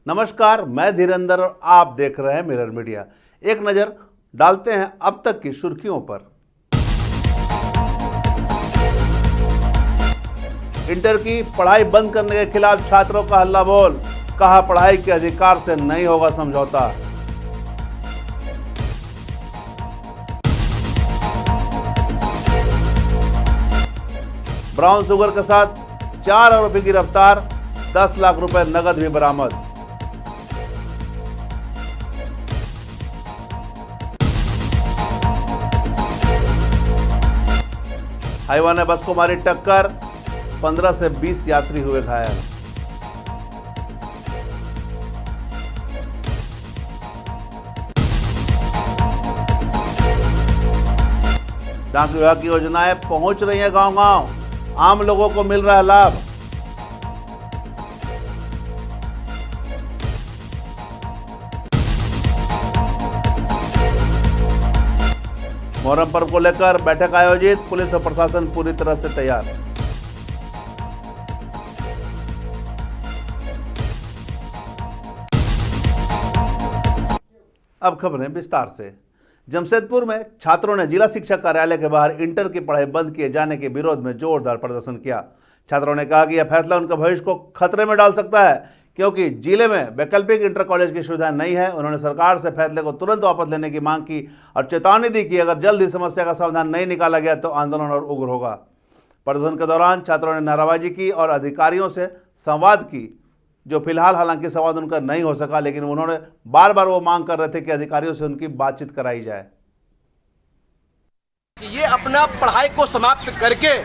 नमस्कार, मैं धीरेंद्र और आप देख रहे हैं मिरर मीडिया। एक नज़र डालते हैं अब तक की सुर्खियों पर। इंटर की पढ़ाई बंद करने के खिलाफ छात्रों का हल्ला बोल, कहा पढ़ाई के अधिकार से नहीं होगा समझौता। ब्राउन शुगर के साथ 4 आरोपी गिरफ्तार, 10 लाख रुपए नगद भी बरामद। हाईवा ने बस को मारी टक्कर, 15 से 20 यात्री हुए घायल। डाक विभाग की योजनाएं पहुंच रही हैं गांव-गांव, आम लोगों को मिल रहा है लाभ। मुहर्रम पर्व को लेकर बैठक आयोजित, पुलिस और प्रशासन पूरी तरह से तैयार। अब खबरें विस्तार से। जमशेदपुर में छात्रों ने जिला शिक्षा कार्यालय के बाहर इंटर की पढ़ाई बंद किए जाने के विरोध में जोरदार प्रदर्शन किया। छात्रों ने कहा कि यह फैसला उनके भविष्य को खतरे में डाल सकता है, क्योंकि जिले में वैकल्पिक इंटर कॉलेज की सुविधा नहीं है। उन्होंने सरकार से फैसले को तुरंत वापस लेने की मांग की और चेतावनी दी कि अगर जल्द ही समस्या का समाधान नहीं निकाला गया तो आंदोलन और उग्र होगा। प्रदर्शन के दौरान छात्रों ने नाराबाजी की और अधिकारियों से संवाद की, जो फिलहाल हालांकि संवाद उनका नहीं हो सका, लेकिन उन्होंने बार बार वो मांग कर रहे थे कि अधिकारियों से उनकी बातचीत कराई जाए। ये अपना पढ़ाई को समाप्त करके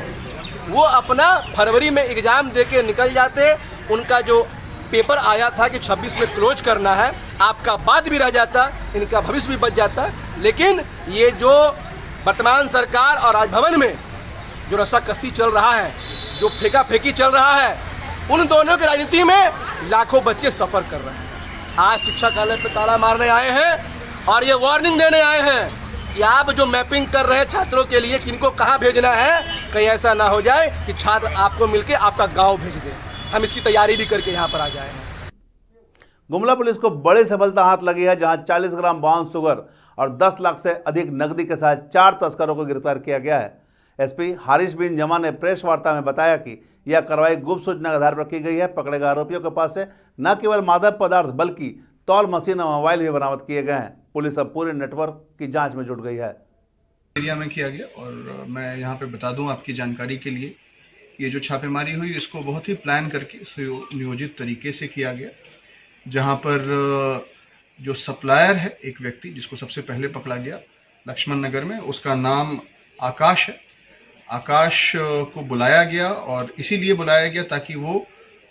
वो अपना फरवरी में एग्जाम देके निकल जाते। उनका जो पेपर आया था कि 26 में क्लोज करना है, आपका बाद भी रह जाता, इनका भविष्य भी बच जाता। लेकिन ये जो वर्तमान सरकार और राजभवन में जो रस्साकसी चल रहा है, जो फेंका फेंकी चल रहा है, उन दोनों की राजनीति में लाखों बच्चे सफ़र कर रहे हैं। आज शिक्षा कार्यालय पे ताला मारने आए हैं और ये वार्निंग देने आए हैं कि आप जो मैपिंग कर रहे हैं छात्रों के लिए किनको कहाँ भेजना है, कहीं ऐसा ना हो जाए कि छात्र आपको मिलके आपका गांव भेज दे। हम इसकी तैयारी भी करके यहाँ पर आ जाए हैं। गुमला पुलिस को बड़ी सफलता हाथ लगी है, जहां 40 ग्राम ब्राउन शुगर और 10 लाख से अधिक नकदी के साथ 4 तस्करों को गिरफ्तार किया गया है। एसपी हारिश बिन जमा ने प्रेस वार्ता में बताया कि यह कार्रवाई गुप्त सूचना के आधार पर की गई है। पकड़े गए आरोपियों के पास से न केवल मादक पदार्थ बल्कि तौल मशीन और मोबाइल भी बरामद किए गए हैं। पुलिस अब पूरे नेटवर्क की जांच में जुट गई है। एरिया में किया गया और मैं यहाँ पे बता दूं आपकी जानकारी के लिए, ये जो छापेमारी हुई इसको बहुत ही प्लान करके सुनियोजित तरीके से किया गया। जहाँ पर जो सप्लायर है, एक व्यक्ति जिसको सबसे पहले पकड़ा गया लक्ष्मण नगर में, उसका नाम आकाश है। आकाश को बुलाया गया और इसीलिए बुलाया गया ताकि वो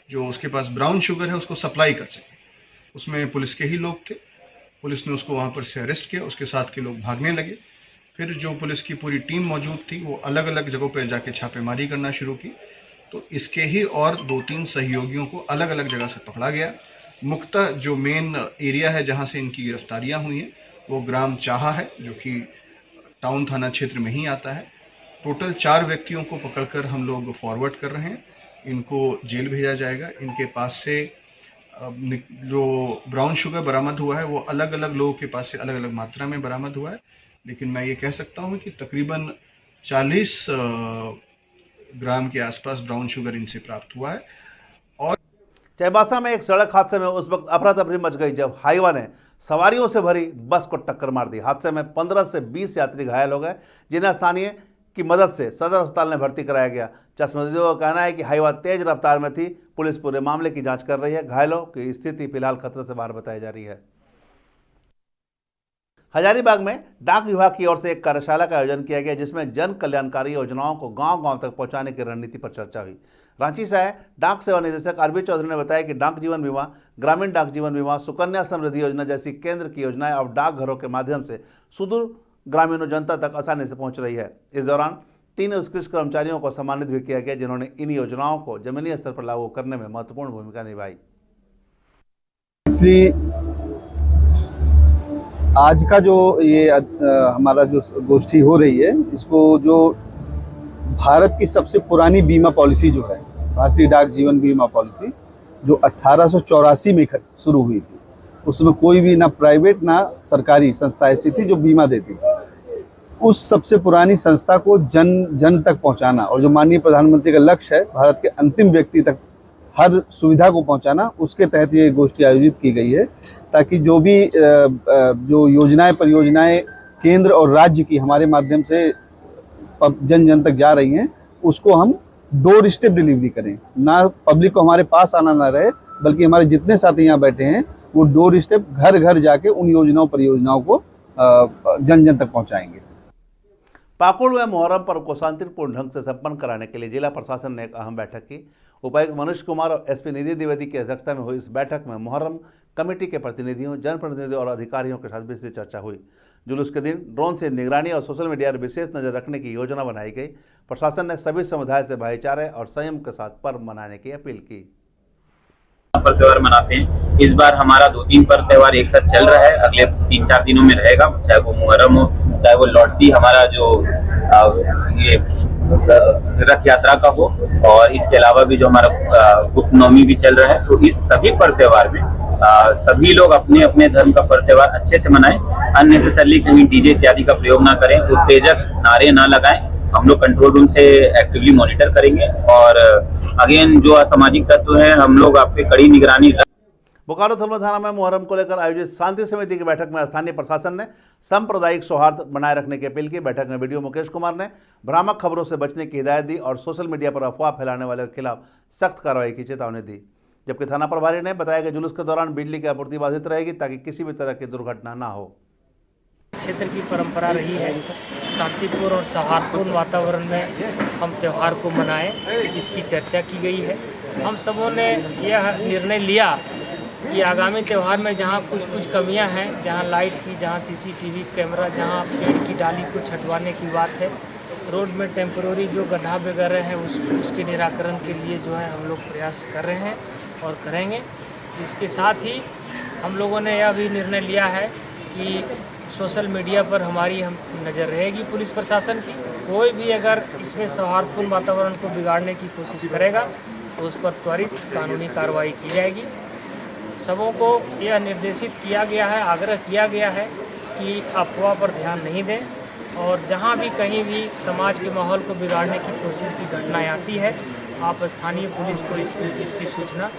जो उसके पास ब्राउन शुगर है उसको सप्लाई कर सके। उसमें पुलिस के ही लोग थे। पुलिस ने उसको वहाँ पर से अरेस्ट किया, उसके साथ के लोग भागने लगे। फिर जो पुलिस की पूरी टीम मौजूद थी वो अलग अलग जगहों पर जाके छापेमारी करना शुरू की, तो इसके ही और 2-3 सहयोगियों को अलग अलग जगह से पकड़ा गया। मुख्यतः जो मेन एरिया है जहाँ से इनकी गिरफ्तारियाँ हुई हैं वो ग्राम चाहा है, जो कि टाउन थाना क्षेत्र में ही आता है। टोटल 4 व्यक्तियों को पकड़कर हम लोग फॉरवर्ड कर रहे हैं, इनको जेल भेजा जाएगा। इनके पास से जो ब्राउन शुगर बरामद हुआ है वो अलग अलग लोगों के पास से अलग अलग मात्रा में बरामद हुआ है, लेकिन मैं ये कह सकता हूँ कि तकरीबन 40 ग्राम के आसपास ब्राउन शुगर इनसे प्राप्त हुआ है। और चाईबासा में एक सड़क हादसे में उस वक्त अफरा तफरी मच गई जब हाईवा ने सवारियों से भरी बस को टक्कर मार दी। हादसे में 15 से 20 यात्री घायल हो गए, जिन्हें स्थानीय की मदद से सदर अस्पताल में भर्ती कराया गया। चश्मदीदों का कहना है कि हाईवा तेज रफ्तार में थी। पुलिस पूरे मामले की जांच कर रही है। घायलों की स्थिति फिलहाल खतरे से बाहर बताई जा रही है। हजारीबाग में डाक विभाग की ओर से एक कार्यशाला का आयोजन किया गया, जिसमें जन कल्याणकारी योजनाओं को गांव-गांव तक पहुंचाने की रणनीति पर चर्चा हुई। रांची से आए डाक सेवा निदेशक आरबी चौधरी ने बताया कि डाक जीवन बीमा, ग्रामीण डाक जीवन बीमा, सुकन्या समृद्धि योजना जैसी केंद्र की योजनाएं अब डाकघरों के माध्यम से सुदूर ग्रामीण जनता तक आसानी से पहुंच रही है। इस दौरान 3 उत्कृष्ट कर्मचारियों को सम्मानित भी किया गया, जिन्होंने इन योजनाओं को जमीनी स्तर पर लागू करने में महत्वपूर्ण भूमिका निभाई। आज का जो ये हमारा जो गोष्ठी हो रही है, इसको जो भारत की सबसे पुरानी बीमा पॉलिसी जो है भारतीय डाक जीवन बीमा पॉलिसी, जो 1884 में शुरू हुई थी। उसमें कोई भी ना प्राइवेट ना सरकारी संस्था ऐसी थी जो बीमा देती थी। उस सबसे पुरानी संस्था को जन जन तक पहुंचाना, और जो माननीय प्रधानमंत्री का लक्ष्य है भारत के अंतिम व्यक्ति तक हर सुविधा को पहुंचाना, उसके तहत ये गोष्ठी आयोजित की गई है, ताकि जो भी जो योजनाएं परियोजनाएं केंद्र और राज्य की हमारे माध्यम से जन जन तक जा रही हैं, उसको हम डोर स्टेप डिलीवरी करें। ना पब्लिक को हमारे पास आना ना रहे, बल्कि हमारे जितने साथी यहाँ बैठे हैं वो डोर स्टेप घर घर जाके उन योजनाओं परियोजनाओं को जन जन तक पहुँचाएंगे। पाकुड़ में मुहर्रम पर्व को शांतिपूर्ण ढंग से संपन्न कराने के लिए जिला प्रशासन ने एक अहम बैठक की। उपायुक्त मनीष कुमार और एसपी निधि द्विवेदी की अध्यक्षता में हुई इस बैठक में मुहर्रम कमेटी के प्रतिनिधियों, जनप्रतिनिधियों और अधिकारियों के साथ विस्तृत चर्चा हुई। जुलूस के दिन ड्रोन से निगरानी और सोशल मीडिया पर विशेष नजर रखने की योजना बनाई गई। प्रशासन ने सभी समुदाय से भाईचारे और संयम के साथ पर्व मनाने की अपील की। पर्व त्योहार मनाते हैं। इस बार हमारा 2-3 पर्व त्योहार एक साथ चल रहा है, अगले 3-4 दिनों में रहेगा, चाहे वो मुहर्रम हो, चाहे वो लौटती हमारा जो ये रथ यात्रा का हो, और इसके अलावा भी जो हमारा गुप्त नवमी भी चल रहा है। तो इस सभी पर्व त्योहार में सभी लोग अपने अपने धर्म का पर्व त्योहार अच्छे से मनाएं, अननेसेसरली कहीं डीजे इत्यादि का प्रयोग ना करें, उत्तेजक नारे ना लगाएं। हम लोग कंट्रोल रूम से एक्टिवली मॉनिटर करेंगे, और अगेन जो असामाजिक तत्व हैं हम लोग आप पे कड़ी निगरानी। बोकारो थलमा थाना में मुहर्रम को लेकर आयोजित शांति समिति की बैठक में स्थानीय प्रशासन ने सांप्रदायिक सौहार्द बनाए रखने की अपील की। बैठक में वीडियो मुकेश कुमार ने भ्रामक खबरों से बचने की हिदायत दी और सोशल मीडिया पर अफवाह फैलाने वाले के खिलाफ सख्त कार्रवाई की चेतावनी दी। जबकि थाना प्रभारी ने बताया कि जुलूस के दौरान बिजली की आपूर्ति बाधित रहेगी ताकि किसी भी तरह की दुर्घटना न हो। क्षेत्र की परंपरा रही है शांतिपूर्ण और सौहार्दपूर्ण वातावरण में हम त्यौहार को मनाएं, जिसकी चर्चा की गई है। हम सबों ने यह निर्णय लिया कि आगामी त्यौहार में जहां कुछ कमियां हैं, जहां लाइट की, जहां सीसीटीवी कैमरा, जहां पेड़ की डाली को छटवाने की बात है, रोड में टेम्पररी जो गड्ढा वगैरह हैं उसके निराकरण के लिए जो है हम लोग प्रयास कर रहे हैं और करेंगे। इसके साथ ही हम लोगों ने यह भी निर्णय लिया है कि सोशल मीडिया पर हमारी हम नज़र रहेगी पुलिस प्रशासन की। कोई भी अगर इसमें सौहार्दपूर्ण वातावरण को बिगाड़ने की कोशिश करेगा तो उस पर त्वरित कानूनी कार्रवाई की जाएगी। सबों को यह निर्देशित किया गया है, आग्रह किया गया है कि अफवाह पर ध्यान नहीं दें, और जहां भी कहीं भी समाज के माहौल को बिगाड़ने की कोशिश की घटनाएं आती है, आप स्थानीय पुलिस को इसकी सूचना।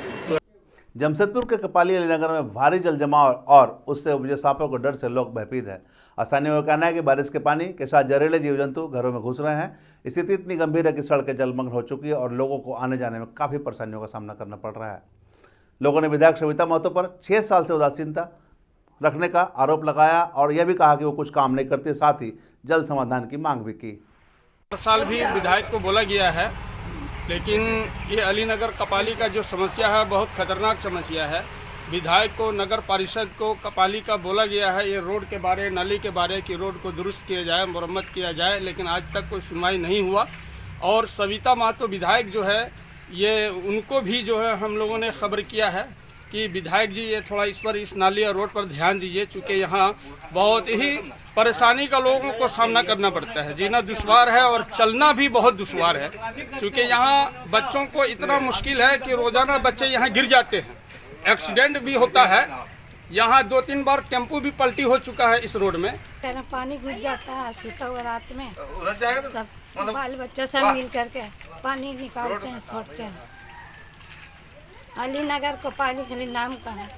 जमशेदपुर के कपाली अलीनगर में भारी जल जमाव और उससे उपजे सांपों के डर से लोग भयभीत है। स्थानीयों का कहना है कि बारिश के पानी के साथ जहरीले जीव जंतु घरों में घुस रहे हैं। स्थिति इतनी गंभीर है कि सड़कें जलमग्न हो चुकी है और लोगों को आने जाने में काफ़ी परेशानियों का सामना करना पड़ रहा है। लोगों ने विधायक सविता महतो पर 6 साल से उदासीनता रखने का आरोप लगाया और यह भी कहा कि वो कुछ काम नहीं करते, साथ ही जल्द समाधान की मांग भी की। हर साल भी विधायक को बोला गया है, लेकिन ये अलीनगर कपाली का जो समस्या है बहुत खतरनाक समस्या है। विधायक को, नगर परिषद को कपाली का बोला गया है ये रोड के बारे, नाली के बारे कि रोड को दुरुस्त किया जाए, मरम्मत किया जाए, लेकिन आज तक कोई सुनवाई नहीं हुआ। और सविता महतो विधायक जो है ये उनको भी जो है हम लोगों ने खबर किया है कि विधायक जी ये थोड़ा इस नाली और रोड पर ध्यान दीजिए, चूँकि यहाँ बहुत ही परेशानी का लोगों को सामना करना पड़ता है, जीना दुश्वार है और चलना भी बहुत दुश्वार है। चूँकि यहाँ बच्चों को इतना मुश्किल है कि रोज़ाना बच्चे यहाँ गिर जाते हैं, एक्सीडेंट भी होता है। यहाँ 2-3 बार टेम्पो भी पलटी हो चुका है इस रोड में। पानी घुस जाता है, सोता हुआ रात में सब बाल बच्चा सब मिल करके पानी निकालते हैं, छोड़ते हैं। अलीनगर कपाली खाली नाम का है।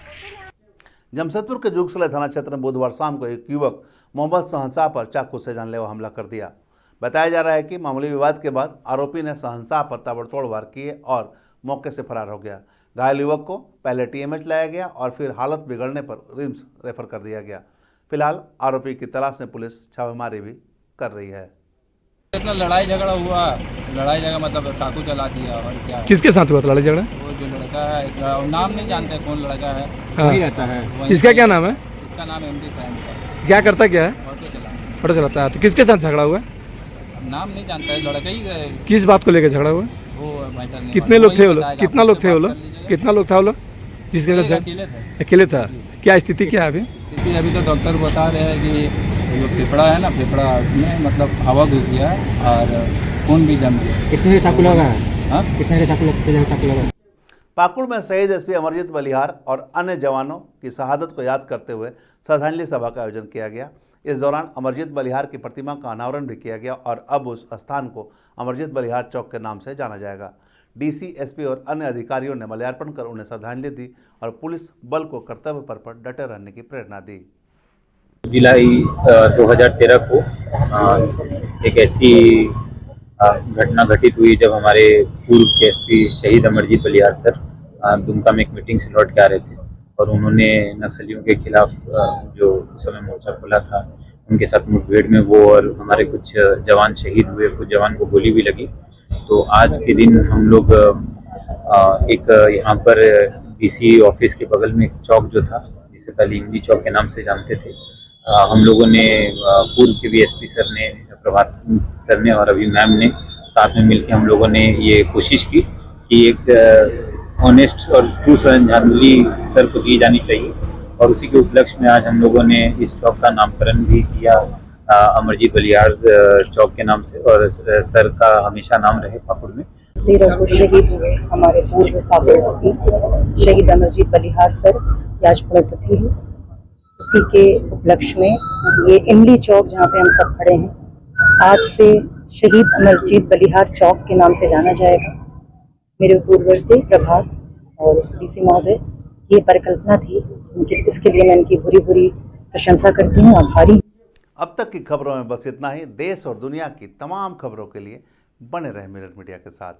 जमशेदपुर के जुगसले थाना क्षेत्र में बुधवार शाम को एक युवक मोहम्मद शहंशाह पर चाकू से जानलेवा हमला कर दिया। बताया जा रहा है कि मामूली विवाद के बाद आरोपी ने शहंशाह पर ताबड़तोड़ वार किए और मौके से फरार हो गया। घायल युवक को पहले TMH लाया गया और फिर हालत बिगड़ने पर रिम्स रेफर कर दिया गया। फिलहाल आरोपी की तलाश में पुलिस छापेमारी भी कर रही है। इतना लड़ाई झगड़ा हुआ, लड़ाई झगड़ा मतलब चाकू चला दिया। और क्या किसके साथ हुआ था लड़ाई झगड़ा? वो जो लड़का है, नाम नहीं जानते कौन लड़का है, वही रहता है। इसका क्या नाम है? इसका नाम MD था। क्या करता क्या है? ऑटो चलाता है। तो किसके साथ झगड़ा हुआ? नाम नहीं जानता है, लड़का ही। किस बात को लेकर झगड़ा हुआ? वो कितने लोग थे वो लोग? कितना लोग थे वो लोग? कितना लोग था वो लोग जिसके साथ? अकेले था। क्या स्थिति क्या है अभी? स्थिति अभी तो डॉक्टर बता रहे हैं कि जो फेफड़ा है ना, फेफड़ा में मतलब हवा घुस गया और खून भी जम गया। कितने चाकू लगा है? कितने चाकू लगा? पाकुड़ में शहीद एसपी अमरजीत बलिहार और अन्य जवानों की शहादत को याद करते हुए श्रद्धांजलि सभा का आयोजन किया गया। इस दौरान अमरजीत बलिहार की प्रतिमा का अनावरण भी किया गया और अब उस स्थान को अमरजीत बलिहार चौक के नाम से जाना जाएगा। डीसी, एसपी और अन्य अधिकारियों ने माल्यार्पण कर उन्हें श्रद्धांजलि दी और पुलिस बल को कर्तव्य पर डटे रहने की प्रेरणा दी। जुलाई 2013 को एक ऐसी घटना घटित हुई जब हमारे पूर्व के एसपी शहीद अमरजीत बलिहार सर दुमका में एक मीटिंग से लौट के आ रहे थे और उन्होंने नक्सलियों के खिलाफ जो उस समय मोर्चा खोला था उनके साथ मुठभेड़ में वो और हमारे कुछ जवान शहीद हुए, कुछ जवान को गोली भी लगी। तो आज के दिन हम लोग एक यहाँ पर डीसी ऑफिस के बगल में एक चौक जो था जिसे पहले इमली चौक के नाम से जानते थे, हम लोगों ने पूर्व के भी एसपी सर ने, प्रभात सर ने और अभी मैम ने साथ में मिलकर हम लोगों ने ये कोशिश की कि एक ऑनेस्ट और ट्रू श्रद्धांजलि सर को दी जानी चाहिए और उसी के उपलक्ष्य में आज हम लोगों ने इस चौक का नामकरण भी किया अमरजीत बलिहार चौक के नाम से और सर का हमेशा नाम रहे पाकुड़ में। 13 को शहीद हुए हमारे पूर्व पाकुड़ एसपी शहीद अमरजीत बलिहार सर की आज पुण्यतिथि है। उसी के उपलक्ष्य में ये इमली चौक जहाँ पे हम सब खड़े हैं आज से शहीद अमरजीत बलिहार चौक के नाम से जाना जाएगा। मेरे पूर्ववर्ती प्रभात और डीसी महोदय ये परिकल्पना थी उनकी, इसके लिए मैं इनकी बुरी प्रशंसा करती हूँ, आभारी। अब तक की खबरों में बस इतना ही। देश और दुनिया की तमाम खबरों के लिए बने रहे मिरर मीडिया के साथ।